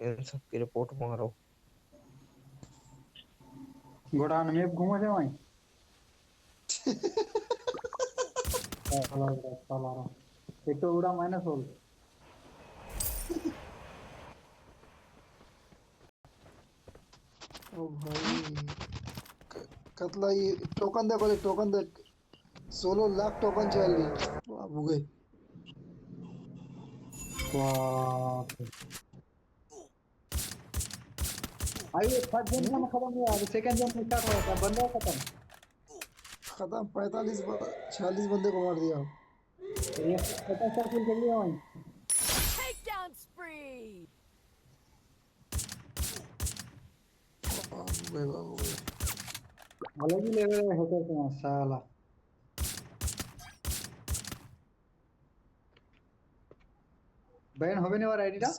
इन सब की रिपोर्ट मारो। गोडाउन में घूमो जाओ वहीं। साला साला एक तो उड़ा माइनस होल। ओ भाई कतला ये टोकन दे बोले टोकन दे 16 लाख टोकन चाहिए बाबू गए वाह भाई ये फर्स्ट गेम का खत्म हुआ अभी सेकंड गेम स्टार्ट हो गया बंदा खत्म। खत्म 46 बंदे को मार दिया ये 50 किल कर लिया वहीं। Takedown spree! बाबू गए अलग ही लेवल है हैकर का साला। बैन होवे नहीं वाला आईडी था।